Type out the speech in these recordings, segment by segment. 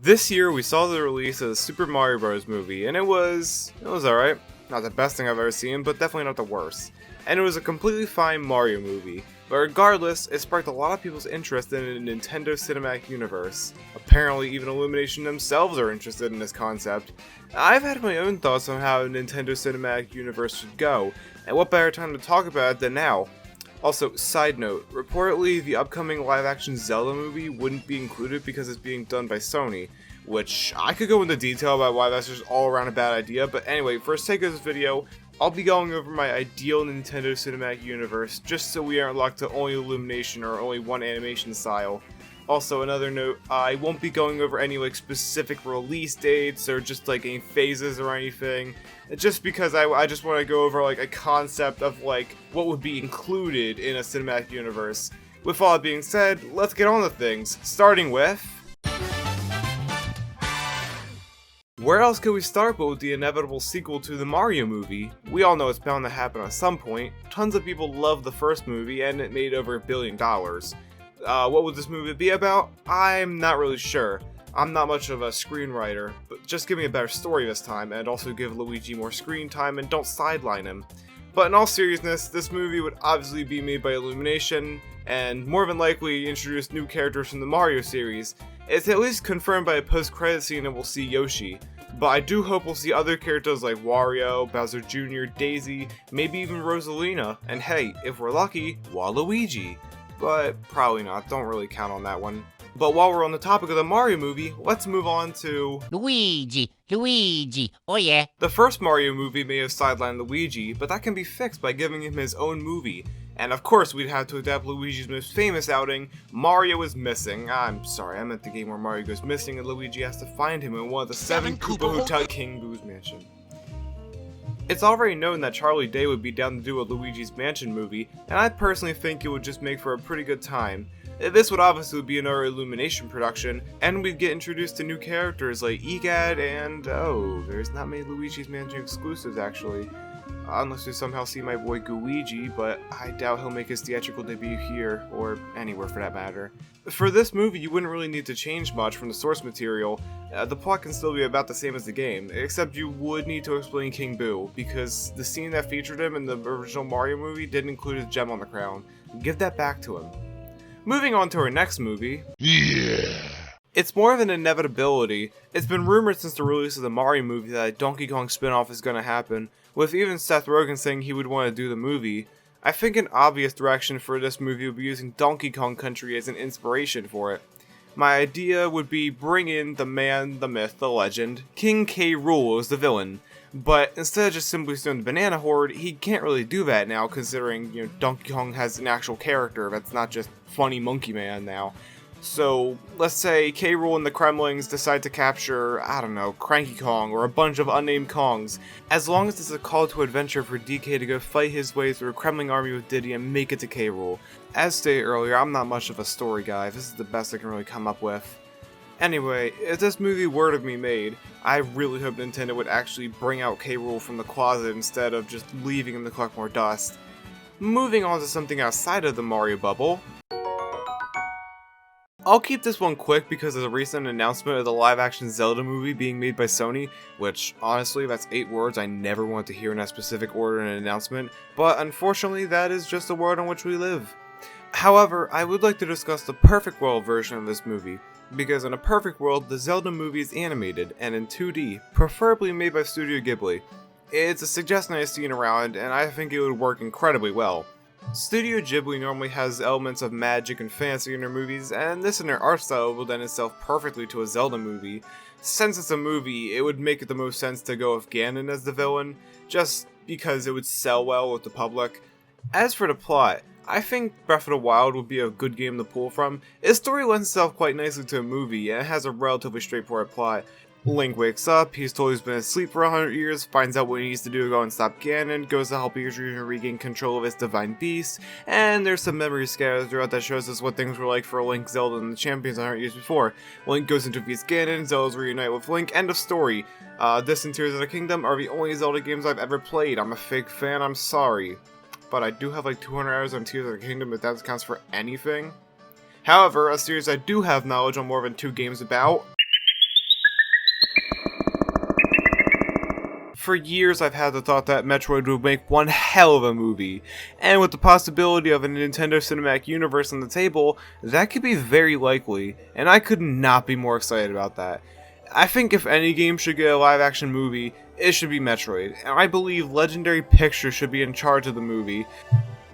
This year we saw the release of the Super Mario Bros. Movie, and it was alright. Not the best thing I've ever seen, but definitely not the worst. And it was a completely fine Mario movie. But regardless, it sparked a lot of people's interest in a Nintendo Cinematic Universe. Apparently, even Illumination themselves are interested in this concept. I've had my own thoughts on how a Nintendo Cinematic Universe should go, and what better time to talk about it than now. Also, side note, reportedly the upcoming live-action Zelda movie wouldn't be included because it's being done by Sony, which I could go into detail about why that's just all around a bad idea, but anyway, for the sake of this video, I'll be going over my ideal Nintendo Cinematic Universe, just so we aren't locked to only Illumination or only one animation style. Also, another note, I won't be going over any specific release dates or just any phases or anything, just because I just want to go over a concept of what would be included in a cinematic universe. With all that being said, let's get on to things, starting with... Where else could we start but with the inevitable sequel to the Mario movie? We all know it's bound to happen at some point. Tons of people loved the first movie and it made over $1 billion. What would this movie be about? I'm not really sure. I'm not much of a screenwriter, but just give me a better story this time and also give Luigi more screen time and don't sideline him. But in all seriousness, this movie would obviously be made by Illumination and more than likely introduce new characters from the Mario series. It's at least confirmed by a post-credit scene that we'll see Yoshi, but I do hope we'll see other characters like Wario, Bowser Jr., Daisy, maybe even Rosalina, and hey, if we're lucky, Waluigi. But probably not, don't really count on that one. But while we're on the topic of the Mario movie, let's move on to... Luigi, oh yeah. The first Mario movie may have sidelined Luigi, but that can be fixed by giving him his own movie. And of course we'd have to adapt Luigi's most famous outing, Mario is Missing. I'm sorry, I meant the game where Mario goes missing and Luigi has to find him in one of the 7 Koopa Hotel King Boo's mansion. It's already known that Charlie Day would be down to do a Luigi's Mansion movie, and I personally think it would just make for a pretty good time. This would obviously be another Illumination production, and we'd get introduced to new characters like Gadd and... oh, there's not many Luigi's Mansion exclusives actually. Unless we somehow see my boy Luigi, but I doubt he'll make his theatrical debut here, or anywhere for that matter. For this movie, you wouldn't really need to change much from the source material. The plot can still be about the same as the game, except you would need to explain King Boo, because the scene that featured him in the original Mario movie didn't include his gem on the crown. Give that back to him. Moving on to our next movie. Yeah. It's more of an inevitability. It's been rumored since the release of the Mario movie that a Donkey Kong spin-off is going to happen, with even Seth Rogen saying he would want to do the movie. I think an obvious direction for this movie would be using Donkey Kong Country as an inspiration for it. My idea would be bring in the man, the myth, the legend, King K. Rool as the villain. But instead of just simply throwing the Banana Horde, he can't really do that now considering, Donkey Kong has an actual character that's not just funny Monkey Man now. So, let's say K. Rool and the Kremlings decide to capture, I don't know, Cranky Kong or a bunch of unnamed Kongs. As long as it's a call to adventure for DK to go fight his way through a Kremling army with Diddy and make it to K. Rool. As stated earlier, I'm not much of a story guy, this is the best I can really come up with. Anyway, if this movie were to be made, I really hope Nintendo would actually bring out K. Rool from the closet instead of just leaving him to collect more dust. Moving on to something outside of the Mario bubble. I'll keep this one quick because of the recent announcement of the live-action Zelda movie being made by Sony, which, honestly, that's 8 words I never want to hear in that specific order in an announcement, but unfortunately that is just the world in which we live. However, I would like to discuss the perfect world version of this movie, because in a perfect world, the Zelda movie is animated and in 2D, preferably made by Studio Ghibli. It's a suggestion I've seen around, and I think it would work incredibly well. Studio Ghibli normally has elements of magic and fantasy in their movies, and this in their art style will lend itself perfectly to a Zelda movie. Since it's a movie, it would make it the most sense to go with Ganon as the villain, just because it would sell well with the public. As for the plot, I think Breath of the Wild would be a good game to pull from. Its story lends itself quite nicely to a movie, and it has a relatively straightforward plot. Link wakes up, he's told he's been asleep for 100 years, finds out what he needs to do to go and stop Ganon, goes to help Adrian regain control of his divine beast, and there's some memories scattered throughout that shows us what things were like for Link, Zelda, and the champions 100 years before. Link goes and defeats Ganon, Zelda's reunite with Link, end of story. This and Tears of the Kingdom are the only Zelda games I've ever played. I'm a fake fan, I'm sorry. But I do have 200 hours on Tears of the Kingdom if that counts for anything. However, a series I do have knowledge on more than 2 games about... For years I've had the thought that Metroid would make one hell of a movie, and with the possibility of a Nintendo Cinematic Universe on the table, that could be very likely, and I could not be more excited about that. I think if any game should get a live-action movie, it should be Metroid, and I believe Legendary Pictures should be in charge of the movie.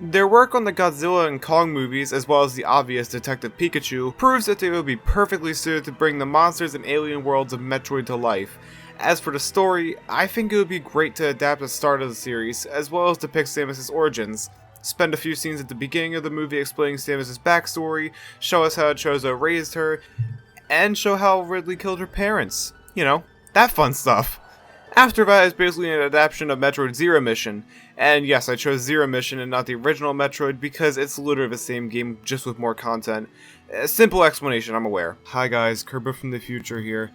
Their work on the Godzilla and Kong movies, as well as the obvious Detective Pikachu, proves that they would be perfectly suited to bring the monsters and alien worlds of Metroid to life. As for the story, I think it would be great to adapt the start of the series, as well as depict Samus' origins. Spend a few scenes at the beginning of the movie explaining Samus' backstory, show us how Chozo raised her, and show how Ridley killed her parents. You know, that fun stuff. After that is basically an adaptation of Metroid Zero Mission, and yes, I chose Zero Mission and not the original Metroid because it's literally the same game, just with more content. A simple explanation, I'm aware. Hi guys, Kirby from the future here.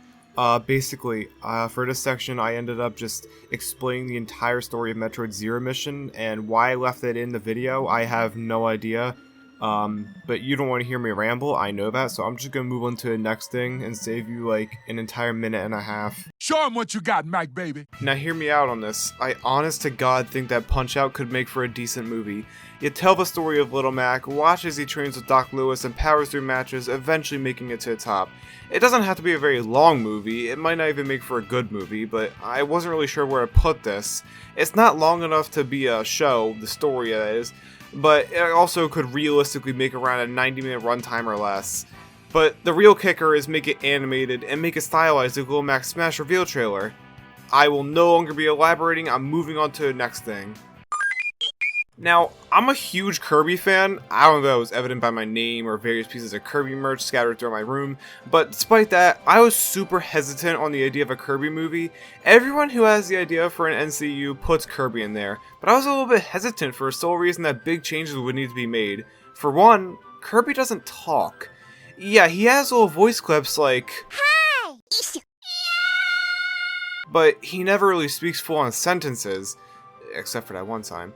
Basically, for this section, I ended up just explaining the entire story of Metroid Zero Mission, and why I left it in the video, I have no idea. But you don't want to hear me ramble, I know that, so I'm just gonna move on to the next thing and save you like an entire minute and a half. Show him what you got, Mike, baby. Now hear me out on this. I honest to God think that Punch-Out could make for a decent movie. You tell the story of Little Mac, watch as he trains with Doc Lewis and powers through matches, eventually making it to the top. It doesn't have to be a very long movie, it might not even make for a good movie, but I wasn't really sure where to put this. It's not long enough to be a show, the story that is, but it also could realistically make around a 90-minute runtime or less. But the real kicker is make it animated and make it stylized like Little Mac's Smash reveal trailer. I will no longer be elaborating, I'm moving on to the next thing. Now, I'm a huge Kirby fan. I don't know if that was evident by my name or various pieces of Kirby merch scattered through my room, but despite that, I was super hesitant on the idea of a Kirby movie. Everyone who has the idea for an NCU puts Kirby in there, but I was a little bit hesitant for the sole reason that big changes would need to be made. For one, Kirby doesn't talk. Yeah, he has little voice clips like, "Hi!" But he never really speaks full-on sentences, except for that one time.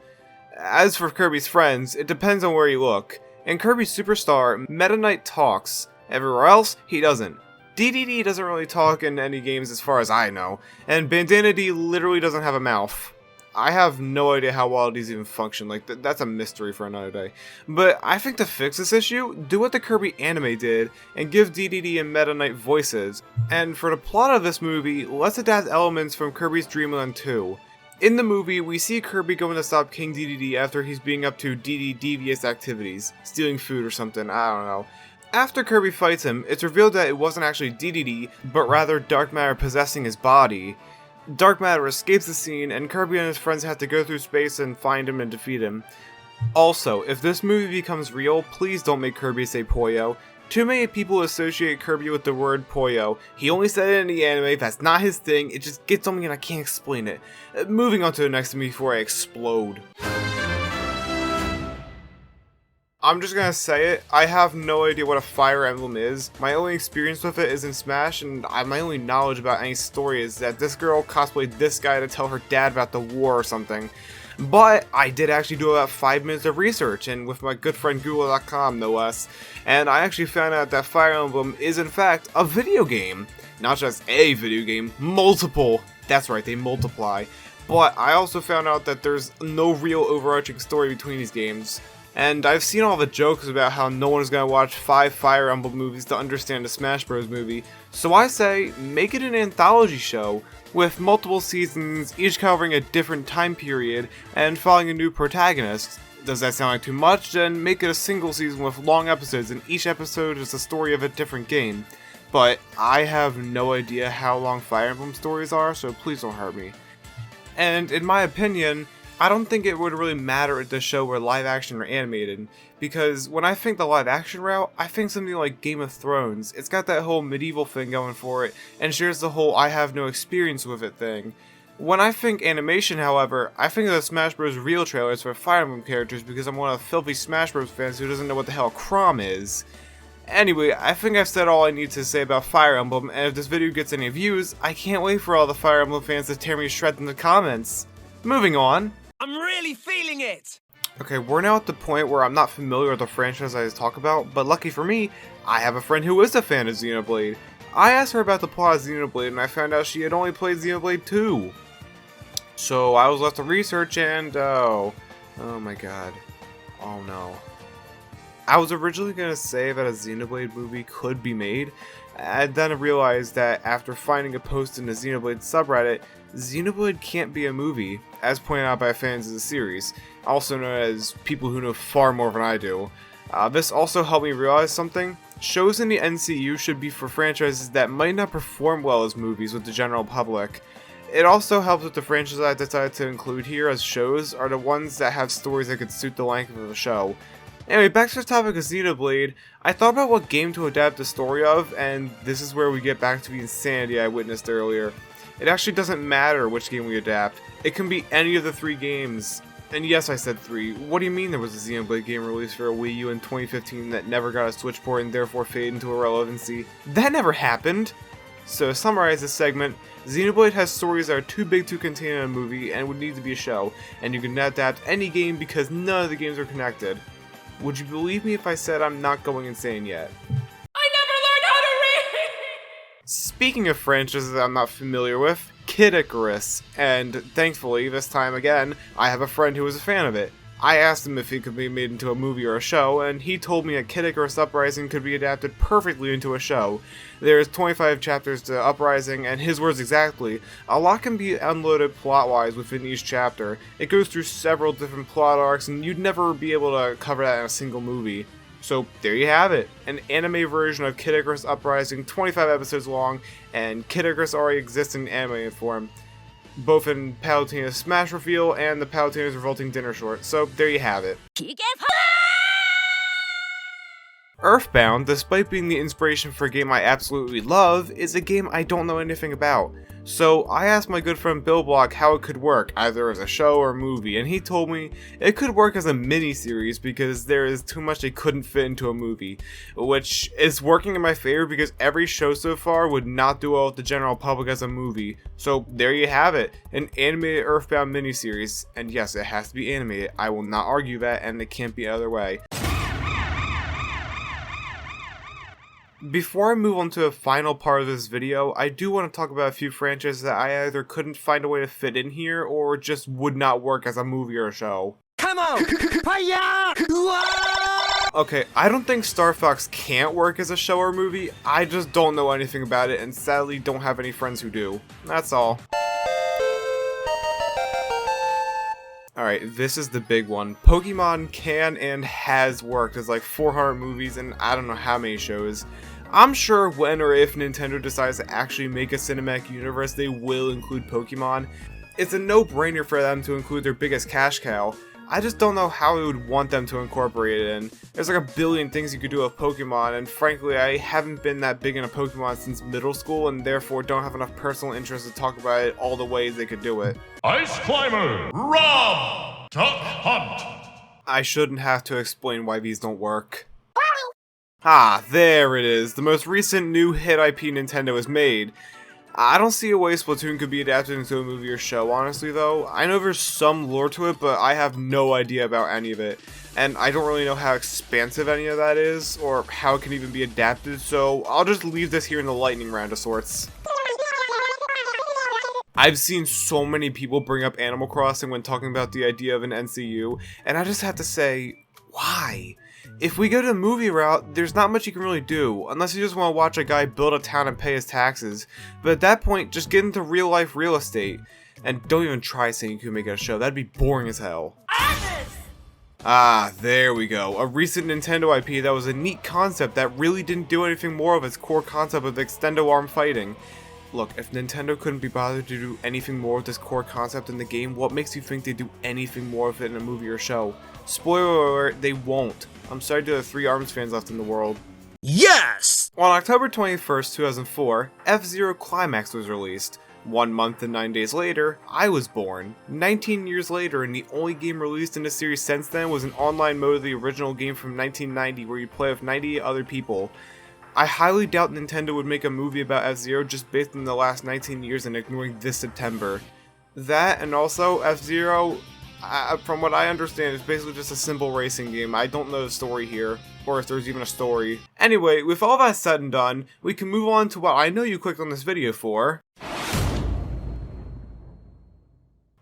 As for Kirby's friends, it depends on where you look. In Kirby Superstar, Meta Knight talks. Everywhere else, he doesn't. DDD doesn't really talk in any games as far as I know, and Bandana D literally doesn't have a mouth. I have no idea how well these even function, like that's a mystery for another day. But I think to fix this issue, do what the Kirby anime did, and give DDD and Meta Knight voices. And for the plot of this movie, let's adapt elements from Kirby's Dream Land 2. In the movie, we see Kirby going to stop King DDD after he's being up to DD devious activities, stealing food or something, I don't know. After Kirby fights him, it's revealed that it wasn't actually DDD, but rather dark matter possessing his body. Dark matter escapes the scene, and Kirby and his friends have to go through space and find him and defeat him. Also, if this movie becomes real, please don't make Kirby say Poyo. Too many people associate Kirby with the word Poyo. He only said it in the anime, that's not his thing, it just gets on me and I can't explain it. Moving on to the next thing before I explode. I'm just gonna say it, I have no idea what a Fire Emblem is. My only experience with it is in Smash, and my only knowledge about any story is that this girl cosplayed this guy to tell her dad about the war or something. But I did actually do about 5 minutes of research, and with my good friend Google.com no less, and I actually found out that Fire Emblem is in fact a video game. Not just a video game, multiple. That's right, they multiply. But I also found out that there's no real overarching story between these games. And I've seen all the jokes about how no one is going to watch 5 Fire Emblem movies to understand a Smash Bros. Movie, so I say, make it an anthology show, with multiple seasons, each covering a different time period, and following a new protagonist. Does that sound like too much? Then make it a single season with long episodes, and each episode is the story of a different game. But I have no idea how long Fire Emblem stories are, so please don't hurt me. And in my opinion, I don't think it would really matter if the show were live action or animated, because when I think the live action route, I think something like Game of Thrones. It's got that whole medieval thing going for it, and shares the whole I have no experience with it thing. When I think animation, however, I think of the Smash Bros. Real trailers for Fire Emblem characters because I'm one of the filthy Smash Bros. Fans who doesn't know what the hell Crom is. Anyway, I think I've said all I need to say about Fire Emblem, and if this video gets any views, I can't wait for all the Fire Emblem fans to tear me to shreds in the comments. Moving on. I'm really feeling it! Okay, we're now at the point where I'm not familiar with the franchise I talk about, but lucky for me, I have a friend who is a fan of Xenoblade. I asked her about the plot of Xenoblade and I found out she had only played Xenoblade 2. So I was left to research and oh my god. Oh no. I was originally going to say that a Xenoblade movie could be made, and then I realized that after finding a post in the Xenoblade subreddit, Xenoblade can't be a movie, as pointed out by fans of the series, also known as people who know far more than I do. This also helped me realize something. Shows in the NCU should be for franchises that might not perform well as movies with the general public. It also helps that the franchises I decided to include here as shows are the ones that have stories that could suit the length of the show. Anyway, back to the topic of Xenoblade, I thought about what game to adapt the story of, and this is where we get back to the insanity I witnessed earlier. It actually doesn't matter which game we adapt. It can be any of the 3 games. And yes, I said 3. What do you mean there was a Xenoblade game released for a Wii U in 2015 that never got a Switch port and therefore faded into irrelevancy? That never happened! So to summarize this segment, Xenoblade has stories that are too big to contain in a movie and would need to be a show, and you can adapt any game because none of the games are connected. Would you believe me if I said I'm not going insane yet? I never learned how to read! Speaking of franchises that I'm not familiar with, Kid Icarus, and thankfully, this time again, I have a friend who was a fan of it. I asked him if it could be made into a movie or a show, and he told me that Kid Icarus Uprising could be adapted perfectly into a show. There's 25 chapters to Uprising, and his words exactly, a lot can be unloaded plot-wise within each chapter. It goes through several different plot arcs, and you'd never be able to cover that in a single movie. So there you have it, an anime version of Kid Icarus Uprising, 25 episodes long, and Kid Icarus already exists in anime form, both in Palutena's Smash Reveal and the Palutena's Revolting Dinner Short, so there you have it. Earthbound, despite being the inspiration for a game I absolutely love, is a game I don't know anything about. So I asked my good friend Bill Block how it could work, either as a show or movie, and he told me it could work as a mini-series because there is too much they couldn't fit into a movie, which is working in my favor because every show so far would not do well with the general public as a movie. So there you have it, an animated Earthbound mini-series, and yes, it has to be animated, I will not argue that, and it can't be other way. Before I move on to the final part of this video, I do want to talk about a few franchises that I either couldn't find a way to fit in here, or just would not work as a movie or a show. Come on! Okay, I don't think Star Fox can't work as a show or movie, I just don't know anything about it and sadly don't have any friends who do. That's all. Alright, this is the big one. Pokemon can and has worked as like 400 movies and I don't know how many shows. I'm sure when or if Nintendo decides to actually make a cinematic universe, they will include Pokemon. It's a no-brainer for them to include their biggest cash cow. I just don't know how we would want them to incorporate it in. There's like a billion things you could do with Pokemon, and frankly, I haven't been that big into Pokemon since middle school, and therefore don't have enough personal interest to talk about it all the ways they could do it. Ice Climber, Rob, Duck Hunt. I shouldn't have to explain why these don't work. Ah, there it is, the most recent new hit IP Nintendo has made. I don't see a way Splatoon could be adapted into a movie or show, honestly though. I know there's some lore to it, but I have no idea about any of it. And I don't really know how expansive any of that is, or how it can even be adapted, so I'll just leave this here in the lightning round of sorts. I've seen so many people bring up Animal Crossing when talking about the idea of an NCU, and I just have to say, why? If we go to the movie route, there's not much you can really do, unless you just want to watch a guy build a town and pay his taxes. But at that point, just get into real life real estate. And don't even try saying you can make it a show, that'd be boring as hell. Ah, there we go. A recent Nintendo IP that was a neat concept that really didn't do anything more of its core concept of extendo arm fighting. Look, if Nintendo couldn't be bothered to do anything more with this core concept in the game, what makes you think they'd do anything more with it in a movie or show? Spoiler alert, they won't. I'm sorry to the 3 ARMS fans left in the world. Yes! On October 21st, 2004, F-Zero Climax was released. 1 month and 9 days later, I was born. 19 years later, and the only game released in the series since then was an online mode of the original game from 1990 where you play with 98 other people. I highly doubt Nintendo would make a movie about F-Zero just based on the last 19 years and ignoring this September. That, and also F-Zero, from what I understand, is basically just a simple racing game. I don't know the story here, or if there's even a story. Anyway, with all that said and done, we can move on to what I know you clicked on this video for.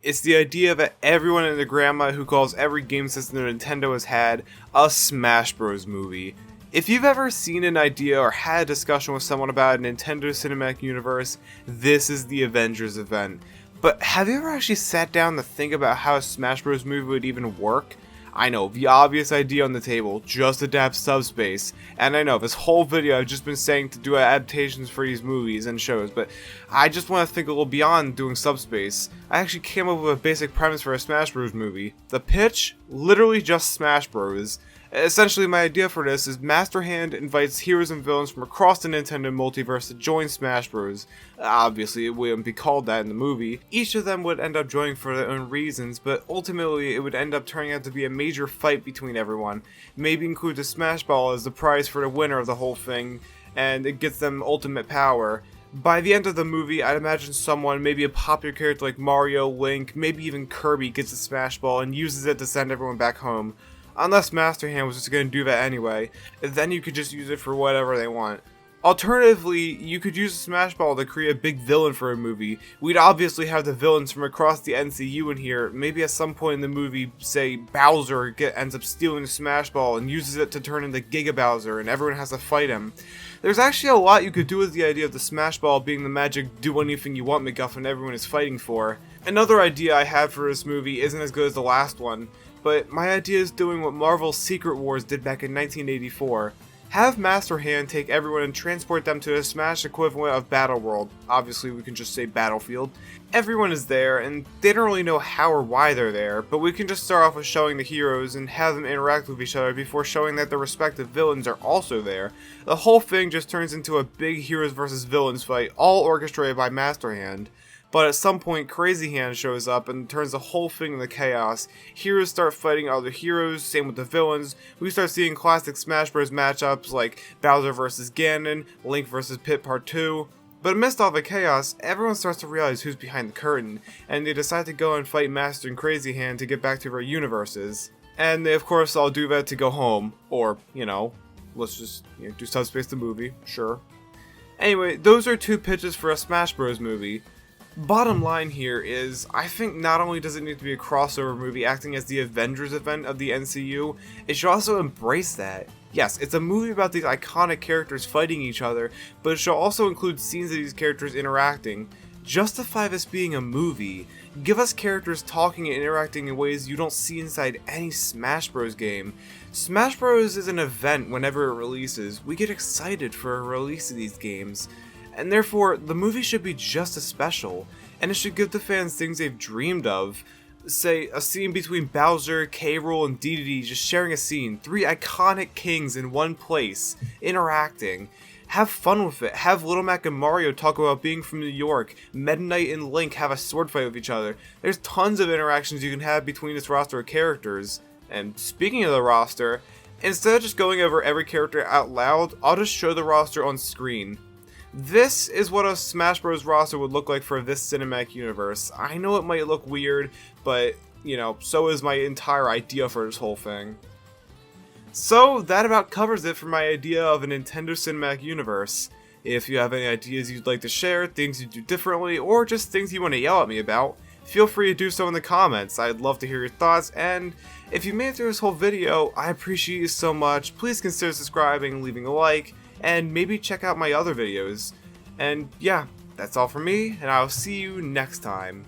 It's the idea that everyone and their grandma who calls every game system that Nintendo has had a Smash Bros. Movie. If you've ever seen an idea or had a discussion with someone about a Nintendo Cinematic Universe, this is the Avengers event. But have you ever actually sat down to think about how a Smash Bros. Movie would even work? I know, the obvious idea on the table, just adapt Subspace. And I know, this whole video I've just been saying to do adaptations for these movies and shows, but I just want to think a little beyond doing Subspace. I actually came up with a basic premise for a Smash Bros. Movie. The pitch? Literally just Smash Bros. Essentially, my idea for this is Master Hand invites heroes and villains from across the Nintendo multiverse to join Smash Bros. Obviously, it wouldn't be called that in the movie. Each of them would end up joining for their own reasons, but ultimately it would end up turning out to be a major fight between everyone. Maybe include the Smash Ball as the prize for the winner of the whole thing, and it gets them ultimate power. By the end of the movie, I'd imagine someone, maybe a popular character like Mario, Link, maybe even Kirby gets a Smash Ball and uses it to send everyone back home. Unless Master Hand was just going to do that anyway, then you could just use it for whatever they want. Alternatively, you could use a Smash Ball to create a big villain for a movie. We'd obviously have the villains from across the NCU in here. Maybe at some point in the movie, say Bowser ends up stealing the Smash Ball and uses it to turn into Giga Bowser and everyone has to fight him. There's actually a lot you could do with the idea of the Smash Ball being the magic do anything you want MacGuffin everyone is fighting for. Another idea I had for this movie isn't as good as the last one, but my idea is doing what Marvel's Secret Wars did back in 1984. Have Master Hand take everyone and transport them to the Smash equivalent of Battle World. Obviously, we can just say Battlefield. Everyone is there, and they don't really know how or why they're there, but we can just start off with showing the heroes and have them interact with each other before showing that their respective villains are also there. The whole thing just turns into a big heroes versus villains fight, all orchestrated by Master Hand. But at some point, Crazy Hand shows up and turns the whole thing into chaos. Heroes start fighting other heroes, same with the villains. We start seeing classic Smash Bros. Matchups like Bowser vs. Ganon, Link vs. Pit Part 2. But amidst all the chaos, everyone starts to realize who's behind the curtain, and they decide to go and fight Master and Crazy Hand to get back to their universes. And they of course all do that to go home, or, let's just do Subspace the movie, sure. Anyway, those are two pitches for a Smash Bros. Movie. Bottom line here is, I think not only does it need to be a crossover movie acting as the Avengers event of the NCU, it should also embrace that. Yes, it's a movie about these iconic characters fighting each other, but it should also include scenes of these characters interacting. Justify this being a movie. Give us characters talking and interacting in ways you don't see inside any Smash Bros. Game. Smash Bros. Is an event whenever it releases. We get excited for a release of these games. And therefore, the movie should be just as special, and it should give the fans things they've dreamed of. Say, a scene between Bowser, K. Rool, and Dedede just sharing a scene, 3 iconic kings in one place, interacting. Have fun with it. Have Little Mac and Mario talk about being from New York. Meta Knight and Link have a sword fight with each other. There's tons of interactions you can have between this roster of characters. And speaking of the roster, instead of just going over every character out loud, I'll just show the roster on screen. This is what a Smash Bros. Roster would look like for this cinematic universe. I know it might look weird, but, so is my entire idea for this whole thing. So, that about covers it for my idea of a Nintendo Cinematic Universe. If you have any ideas you'd like to share, things you do differently, or just things you want to yell at me about, feel free to do so in the comments. I'd love to hear your thoughts, and if you made it through this whole video, I appreciate you so much. Please consider subscribing, leaving a like, and maybe check out my other videos. And yeah, that's all from me, and I'll see you next time.